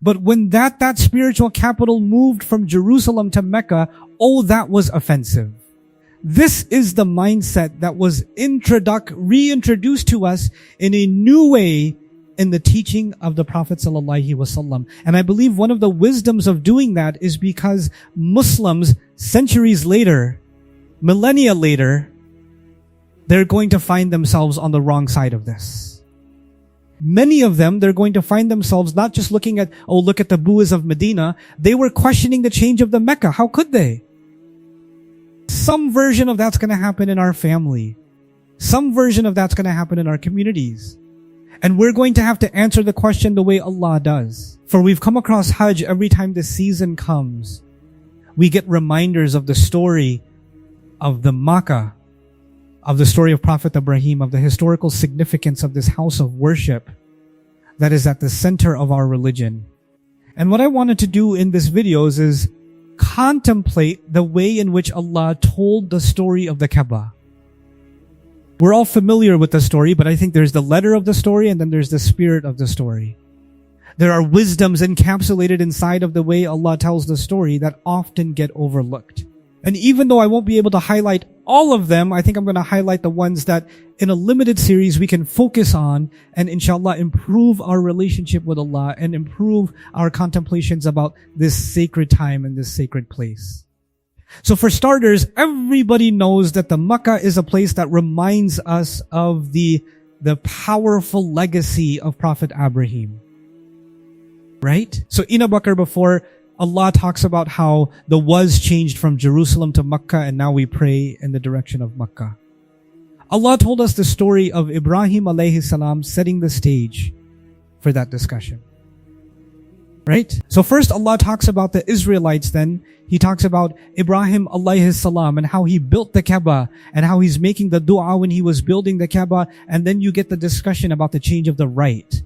But when that spiritual capital moved from Jerusalem to Mecca, oh, that was offensive. This is the mindset that was reintroduced to us in a new way in the teaching of the Prophet ﷺ. And I believe one of the wisdoms of doing that is because Muslims, centuries later, millennia later, they're going to find themselves on the wrong side of this. Many of them, they're going to find themselves not just looking at, oh, look at the Buas of Medina. They were questioning the change of the Mecca. How could they? Some version of that's going to happen in our family. Some version of that's going to happen in our communities. And we're going to have to answer the question the way Allah does. For we've come across Hajj every time the season comes. We get reminders of the story of the Makkah, of the story of Prophet Ibrahim, of the historical significance of this house of worship that is at the center of our religion. And what I wanted to do in this video is contemplate the way in which Allah told the story of the Kaaba. We're all familiar with the story, but I think there's the letter of the story and then there's the spirit of the story. There are wisdoms encapsulated inside of the way Allah tells the story that often get overlooked. And even though I won't be able to highlight all of them, I think I'm going to highlight the ones that in a limited series we can focus on and inshallah improve our relationship with Allah and improve our contemplations about this sacred time and this sacred place. So for starters, everybody knows that the Makkah is a place that reminds us of the powerful legacy of Prophet Ibrahim. Right? So in Abu Bakr before, Allah talks about how the was changed from Jerusalem to Makkah and now we pray in the direction of Makkah. Allah told us the story of Ibrahim alayhi salam setting the stage for that discussion. Right? So first Allah talks about the Israelites then. He talks about Ibrahim alayhi salam and how he built the Kaaba and how he's making the dua when he was building the Kaaba, and then you get the discussion about the change of the rite.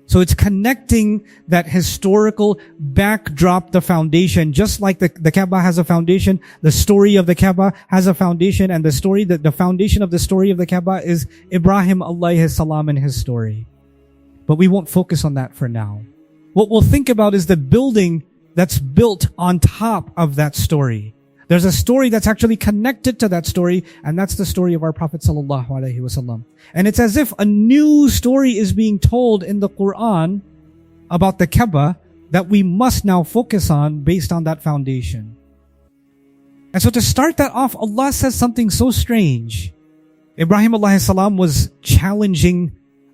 So it's connecting that historical backdrop, the foundation, just like the Kaaba has a foundation, the story of the Kaaba has a foundation, and the foundation of the story of the Kaaba is Ibrahim alayhi salam and his story. But we won't focus on that for now. What we'll think about is the building that's built on top of that story. There's a story that's actually connected to that story, and that's the story of our Prophet sallallahu alaihi wasallam. And it's as if a new story is being told in the Quran about the Kaaba that we must now focus on based on that foundation. And so to start that off, Allah says something so strange. Ibrahim alayhi salam was challenging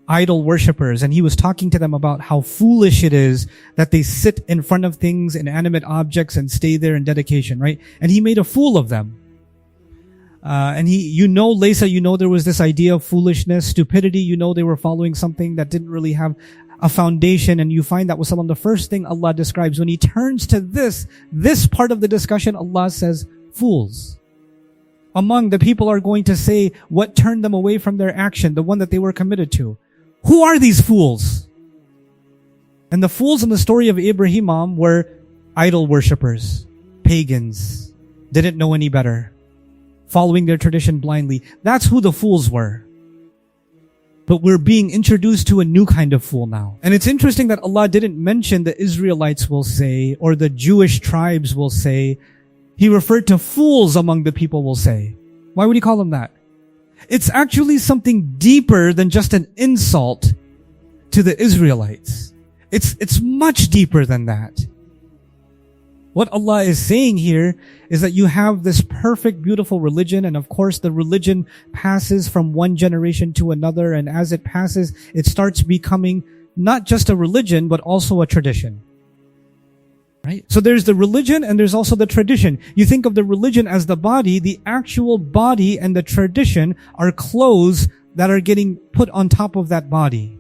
idol worshippers, and he was talking to them about how foolish it is that they sit in front of things, inanimate objects, and stay there in dedication, right? And he made a fool of them. Laysa, there was this idea of foolishness, stupidity, they were following something that didn't really have a foundation, and you find that with Salam, the first thing Allah describes when he turns to this part of the discussion, Allah says, fools. Among the people are going to say what turned them away from their action, the one that they were committed to. Who are these fools? And the fools in the story of Ibrahim were idol worshippers, pagans, didn't know any better, following their tradition blindly. That's who the fools were. But we're being introduced to a new kind of fool now. And it's interesting that Allah didn't mention the Israelites will say, or the Jewish tribes will say. He referred to fools among the people will say. Why would he call them that? It's actually something deeper than just an insult to the Israelites. It's much deeper than that. What Allah is saying here is that you have this perfect, beautiful religion, and of course the religion passes from one generation to another, and as it passes, it starts becoming not just a religion, but also a tradition. Right? So there's the religion and there's also the tradition. You think of the religion as the body, the actual body and the tradition are clothes that are getting put on top of that body.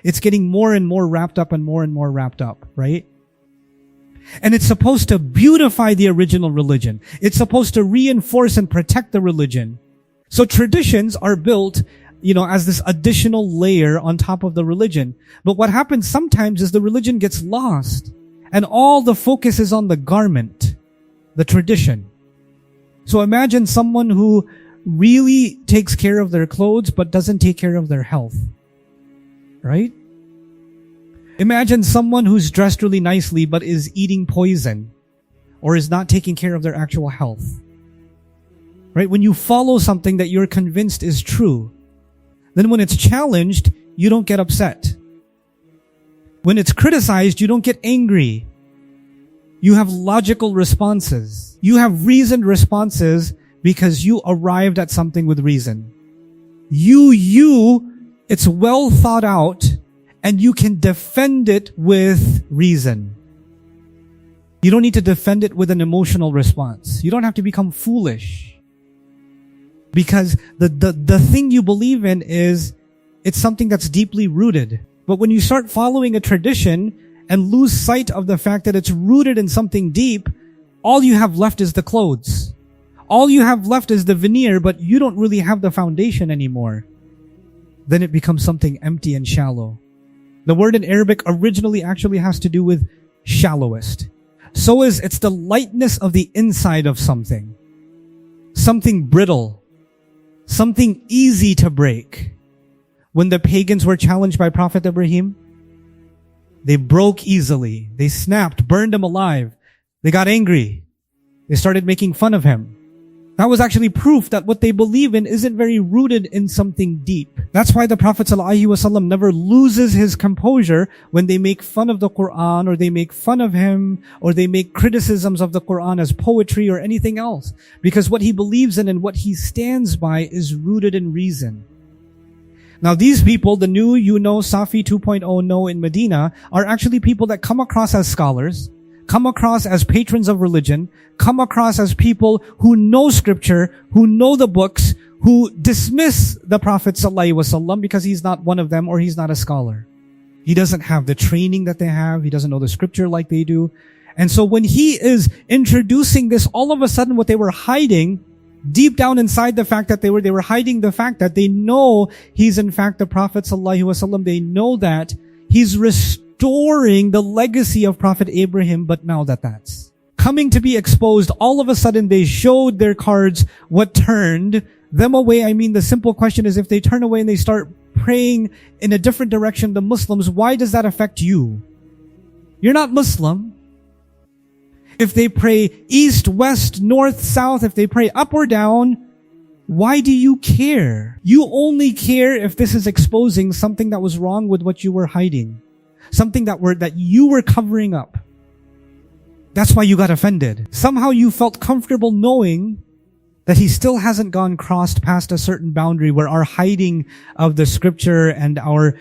It's getting more and more wrapped up and more wrapped up, right? And it's supposed to beautify the original religion. It's supposed to reinforce and protect the religion. So traditions are built, as this additional layer on top of the religion. But what happens sometimes is the religion gets lost. And all the focus is on the garment, the tradition. So imagine someone who really takes care of their clothes but doesn't take care of their health. Right? Imagine someone who's dressed really nicely but is eating poison or is not taking care of their actual health. Right? When you follow something that you're convinced is true, then when it's challenged, you don't get upset. When it's criticized, you don't get angry. You have logical responses. You have reasoned responses because you arrived at something with reason. It's well thought out and you can defend it with reason. You don't need to defend it with an emotional response. You don't have to become foolish. Because the thing you believe in it's something that's deeply rooted. But when you start following a tradition and lose sight of the fact that it's rooted in something deep, all you have left is the clothes. All you have left is the veneer, but you don't really have the foundation anymore. Then it becomes something empty and shallow. The word in Arabic originally actually has to do with shallowest. It's the lightness of the inside of something. Something brittle. Something easy to break. When the pagans were challenged by Prophet Ibrahim, they broke easily. They snapped, burned him alive. They got angry. They started making fun of him. That was actually proof that what they believe in isn't very rooted in something deep. That's why the Prophet ﷺ never loses his composure when they make fun of the Quran or they make fun of him or they make criticisms of the Quran as poetry or anything else. Because what he believes in and what he stands by is rooted in reason. Now these people, the new, Safi 2.0 know in Medina, are actually people that come across as scholars, come across as patrons of religion, come across as people who know scripture, who know the books, who dismiss the Prophet ﷺ because he's not one of them or he's not a scholar. He doesn't have the training that they have. He doesn't know the scripture like they do. And so when he is introducing this, all of a sudden what they were hiding, deep down inside the fact that they were hiding the fact that they know he's in fact the Prophet ﷺ. They know that he's restoring the legacy of Prophet Abraham, but now that's coming to be exposed, all of a sudden they showed their cards. What turned them away? I mean, the simple question is, if they turn away and they start praying in a different direction than Muslims, why does that affect you? You're not Muslim. If they pray east, west, north, south, if they pray up or down, why do you care? You only care if this is exposing something that was wrong with what you were hiding. Something that you were covering up. That's why you got offended. Somehow you felt comfortable knowing that he still hasn't crossed past a certain boundary where our hiding of the scripture and our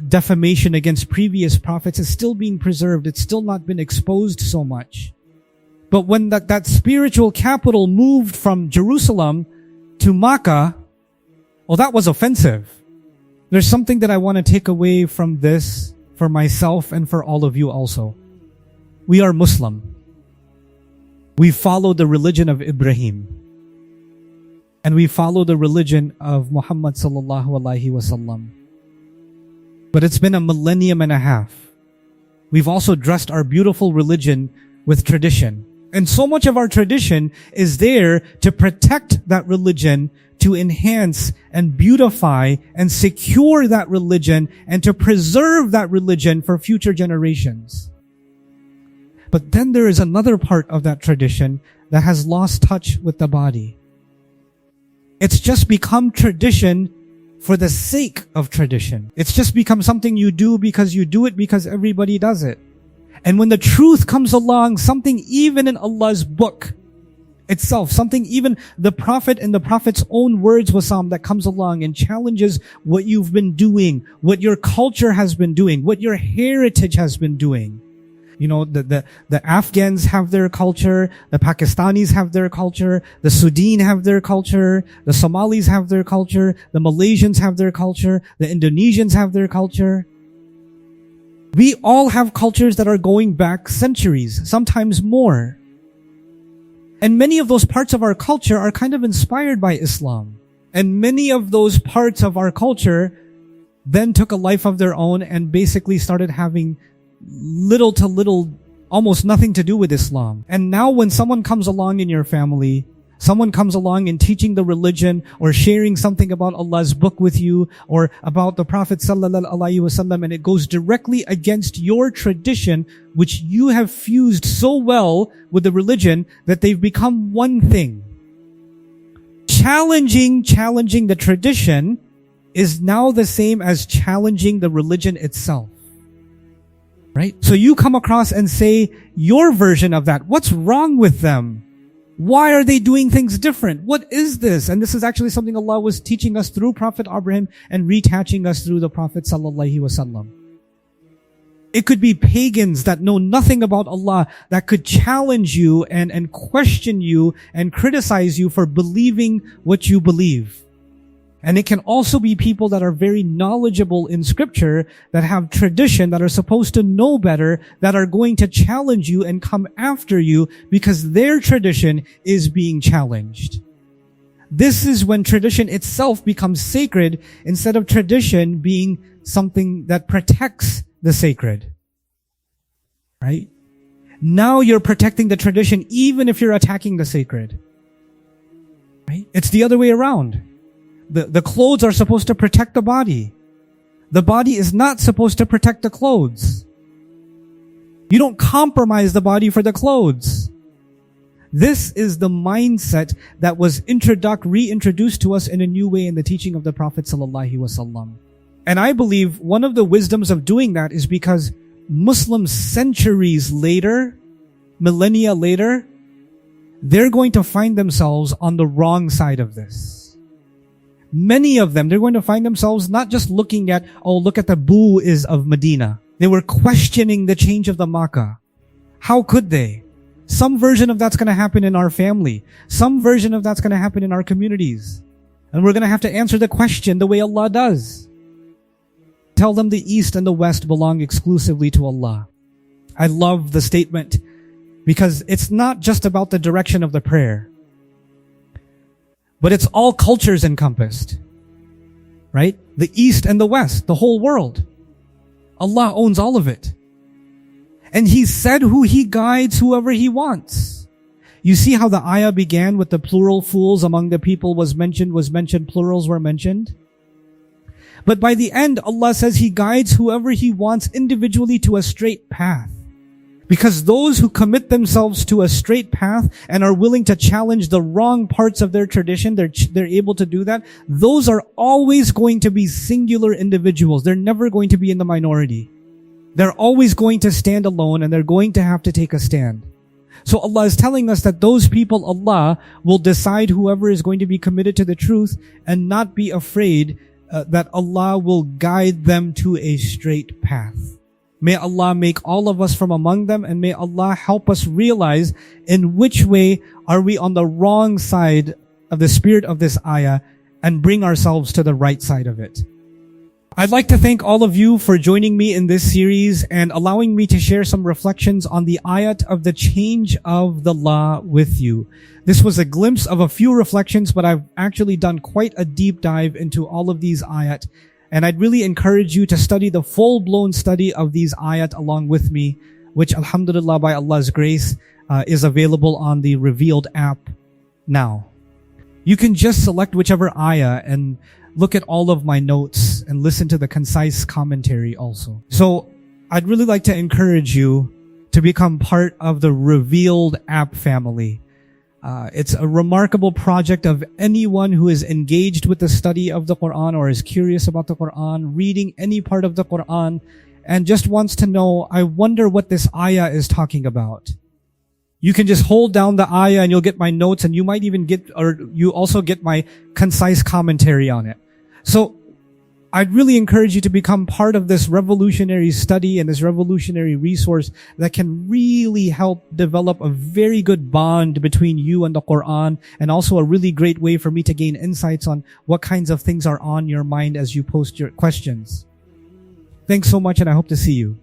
defamation against previous prophets is still being preserved. It's still not been exposed so much. But when that spiritual capital moved from Jerusalem to Makkah, well, that was offensive. There's something that I want to take away from this for myself and for all of you also. We are Muslim. We follow the religion of Ibrahim. And we follow the religion of Muhammad sallallahu alaihi wasallam. But it's been a millennium and a half. We've also dressed our beautiful religion with tradition. And so much of our tradition is there to protect that religion, to enhance and beautify and secure that religion, and to preserve that religion for future generations. But then there is another part of that tradition that has lost touch with the body. It's just become tradition for the sake of tradition. It's just become something you do because you do it because everybody does it. And when the truth comes along, something even in Allah's book itself, something even the Prophet and the Prophet's own words, Wassam, that comes along and challenges what you've been doing, what your culture has been doing, what your heritage has been doing. You know, the Afghans have their culture, the Pakistanis have their culture, the Sudan have their culture, the Somalis have their culture, the Malaysians have their culture, the Indonesians have their culture. We all have cultures that are going back centuries, sometimes more. And many of those parts of our culture are kind of inspired by Islam. And many of those parts of our culture then took a life of their own and basically started having little to little, almost nothing to do with Islam. And now when someone comes along in your family, Someone comes along and teaching the religion or sharing something about Allah's book with you or about the Prophet sallallahu alaihi wasallam, and it goes directly against your tradition, which you have fused so well with the religion that they've become one thing. Challenging the tradition is now the same as challenging the religion itself. Right? So you come across and say your version of that. What's wrong with them? Why are they doing things different? What is this? And this is actually something Allah was teaching us through Prophet Abraham and retouching us through the Prophet sallallahu wasallam. It could be pagans that know nothing about Allah that could challenge you and question you and criticize you for believing what you believe. And it can also be people that are very knowledgeable in scripture, that have tradition, that are supposed to know better, that are going to challenge you and come after you because their tradition is being challenged. This is when tradition itself becomes sacred instead of tradition being something that protects the sacred. Right? Now you're protecting the tradition even if you're attacking the sacred. Right? It's the other way around. The clothes are supposed to protect the body. The body is not supposed to protect the clothes. You don't compromise the body for the clothes. This is the mindset that was reintroduced to us in a new way in the teaching of the Prophet sallallahu wasallam. And I believe one of the wisdoms of doing that is because Muslims centuries later, millennia later, they're going to find themselves on the wrong side of this. Many of them, they're going to find themselves not just looking at, oh, look at the is of Medina. They were questioning the change of the Makkah. How could they? Some version of that's going to happen in our family. Some version of that's going to happen in our communities. And we're going to have to answer the question the way Allah does. Tell them the East and the West belong exclusively to Allah. I love the statement because it's not just about the direction of the prayer, but it's all cultures encompassed, right? The East and the West, the whole world. Allah owns all of it. And He said who He guides whoever He wants. You see how the ayah began with the plural fools among the people was mentioned, plurals were mentioned. But by the end, Allah says He guides whoever He wants individually to a straight path. Because those who commit themselves to a straight path and are willing to challenge the wrong parts of their tradition, they're able to do that. Those are always going to be singular individuals. They're never going to be in the minority. They're always going to stand alone and they're going to have to take a stand. So Allah is telling us that those people, Allah will decide whoever is going to be committed to the truth and not be afraid that Allah will guide them to a straight path. May Allah make all of us from among them, and may Allah help us realize in which way are we on the wrong side of the spirit of this ayah and bring ourselves to the right side of it. I'd like to thank all of you for joining me in this series and allowing me to share some reflections on the ayat of the change of the law with you. This was a glimpse of a few reflections, but I've actually done quite a deep dive into all of these ayat. And I'd really encourage you to study the full-blown study of these ayat along with me, which alhamdulillah by Allah's grace is available on the Revealed app now. You can just select whichever ayah and look at all of my notes and listen to the concise commentary also. So I'd really like to encourage you to become part of the Revealed app family. It's a remarkable project of anyone who is engaged with the study of the Quran or is curious about the Quran, reading any part of the Quran, and just wants to know, I wonder what this ayah is talking about. You can just hold down the ayah and you'll get my notes, and you might even you also get my concise commentary on it. So I'd really encourage you to become part of this revolutionary study and this revolutionary resource that can really help develop a very good bond between you and the Quran, and also a really great way for me to gain insights on what kinds of things are on your mind as you post your questions. Thanks so much, and I hope to see you.